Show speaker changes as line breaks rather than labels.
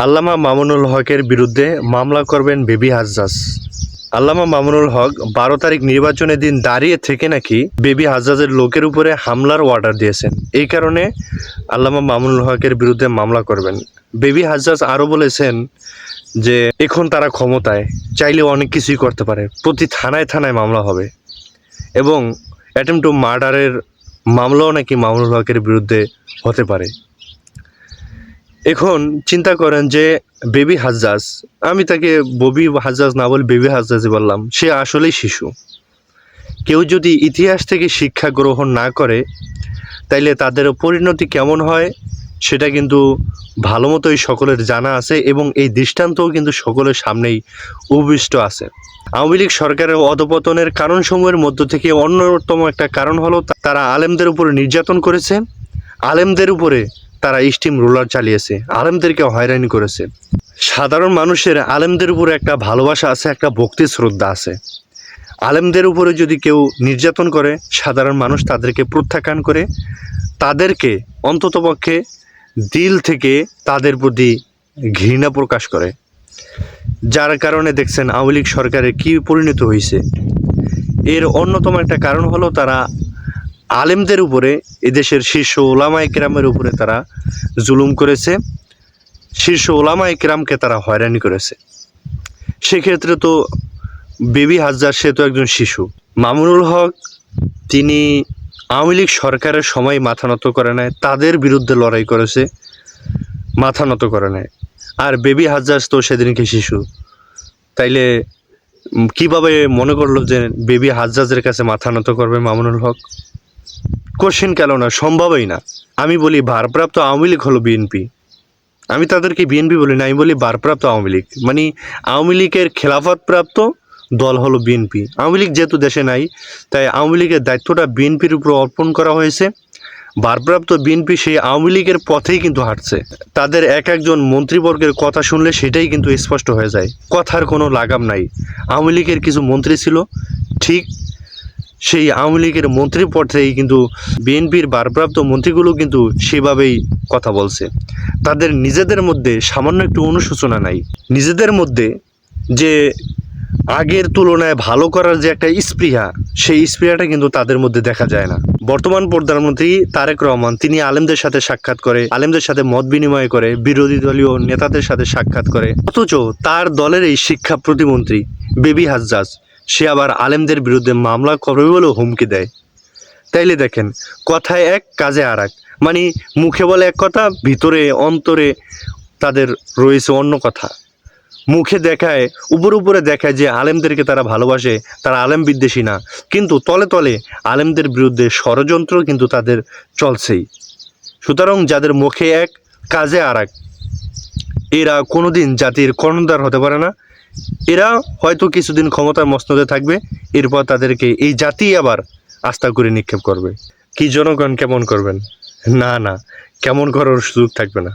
আল্লামা মামুনুল হকের বিরুদ্ধে মামলা করবেন বেবি হাজ্জাজ। আল্লামা মামুনুল হক 12 তারিখ নির্বাচনের দিন দাঁড়িয়ে থেকে নাকি বেবি হাজ্জাজের লোকের উপরে হামলার অর্ডার দিয়েছেন। এই কারণে আল্লামা মামুনুল হকের বিরুদ্ধে মামলা করবেন। বেবি হাজ্জাজ আরও বলেছেন যে এখন তারা ক্ষমতায়, চাইলে অনেক কিছুই করতে পারে, প্রতি থানায় থানায় মামলা হবে এবং অ্যাটেম্প টু মার্ডারের মামলাও নাকি মামুনুল হকের বিরুদ্ধে হতে পারে। এখন চিন্তা করেন যে বেবি হাজ্জাজ, আমি তাকে ববি হাজ্জাজ না বলে বেবি হাজ্জাজই বললাম, সে আসলেই শিশু। কেউ যদি ইতিহাস থেকে শিক্ষা গ্রহণ না করে তাইলে তাদের পরিণতি কেমন হয় সেটা কিন্তু ভালো মতোই সকলের জানা আছে এবং এই দৃষ্টান্তও কিন্তু সকলের সামনেই উপবিষ্ট আছে। আওয়ামী লীগ সরকারের অধপতনের কারণসমূহের মধ্য থেকে অন্যতম একটা কারণ হলো তারা আলেমদের উপরে নির্যাতন করেছে, আলেমদের উপরে তারা স্টিম রোলার চালিয়েছে, আলেমদেরকে হয়রানি করেছে। সাধারণ মানুষের আলেমদের উপরে একটা ভালোবাসা আছে, একটা ভক্তি শ্রদ্ধা আছে। আলেমদের উপরে যদি কেউ নির্যাতন করে সাধারণ মানুষ তাদেরকে প্রত্যাখ্যান করে, তাদেরকে অন্ততপক্ষে দিল থেকে তাদের প্রতি ঘৃণা প্রকাশ করে, যার কারণে দেখছেন আওয়ামী লীগ সরকারের কী পরিণত হয়েছে। এর অন্যতম একটা কারণ হলো তারা আলেমদের উপরে, এদেশের শীর্ষ ওলামায়ে কেরামের উপরে তারা জুলুম করেছে, শীর্ষ ওলামায়ে কেরামকে তারা হয়রানি করেছে। সেক্ষেত্রে তো বেবি হাজ্জাজ সে তো একজন শিশু। মামুনুল হক তিনি আওয়ামী লীগ সরকারের সময় মাথা নত করে নেয়, তাদের বিরুদ্ধে লড়াই করেছে, মাথা নত করে নেয়। আর বেবি হাজ্জাজ তো সেদিনকে শিশু, তাইলে কিভাবে মনে করলো যে বেবি হাজ্জাজের কাছে মাথা নত করবে মামুনুল হক? কোশ্চেন কেন না, সম্ভবই না। আমি বলি ভারপ্রাপ্ত আওয়ামী লীগ হলো বিএনপি, আমি তাদেরকে বিএনপি বলি না, আমি বলি ভারপ্রাপ্ত আওয়ামী লীগ, মানে আওয়ামী লীগের খেলাফতপ্রাপ্ত দল হলো বিএনপি। আওয়ামী লীগ যেহেতু দেশে নাই তাই আওয়ামী লীগের দায়িত্বটা বিএনপির উপর অর্পণ করা হয়েছে। ভারপ্রাপ্ত বিএনপি সেই আওয়ামী লীগের পথেই কিন্তু হাঁটছে। তাদের এক একজন মন্ত্রীবর্গের কথা শুনলে সেটাই কিন্তু স্পষ্ট হয়ে যায়, কথার কোনো লাগাম নাই। আওয়ামী লীগের কিছু মন্ত্রী ছিল, ঠিক সেই আওয়ামী লীগের মন্ত্রী পথেই কিন্তু বিএনপির ভারপ্রাপ্ত মন্ত্রীগুলো কিন্তু সেভাবেই কথা বলছে। তাদের নিজেদের মধ্যে সামান্য একটু অনুশোচনা নাই, নিজেদের মধ্যে যে আগের তুলনায় ভালো করার যে একটা স্পৃহা, সেই স্পৃহাটা কিন্তু তাদের মধ্যে দেখা যায় না। বর্তমান প্রধানমন্ত্রী তারেক রহমান তিনি আলেমদের সাথে সাক্ষাৎ করে, আলেমদের সাথে মত বিনিময় করে, বিরোধী দলীয় নেতাদের সাথে সাক্ষাৎ করে, অথচ তার দলের এই শিক্ষা প্রতিমন্ত্রী বেবি হাজ্জাজ সে আবার আলেমদের বিরুদ্ধে মামলা করবে বলেও হুমকি দেয়। তাইলে দেখেন, কথায় এক কাজে আর এক, মানে মুখে বলে এক কথা, ভিতরে অন্তরে তাদের রয়েছে অন্য কথা। মুখে দেখায়, উপরে দেখায় যে আলেমদেরকে তারা ভালোবাসে, তারা আলেম বিদ্বেষী না, কিন্তু তলে তলে আলেমদের বিরুদ্ধে ষড়যন্ত্র কিন্তু তাদের চলছেই। সুতরাং যাদের মুখে এক কাজে আর এক, এরা কোনোদিন জাতির কর্ণধার হতে পারে না। এরা হয়তো কিছুদিন ক্ষমতার মসনদে থাকবে, এরপর তাদেরকে এই জাতি আবার আস্থা করে নিক্ষেপ করবে। কি জনগণ কেমন করবেন? না, কেমন করার সুযোগ থাকবে না।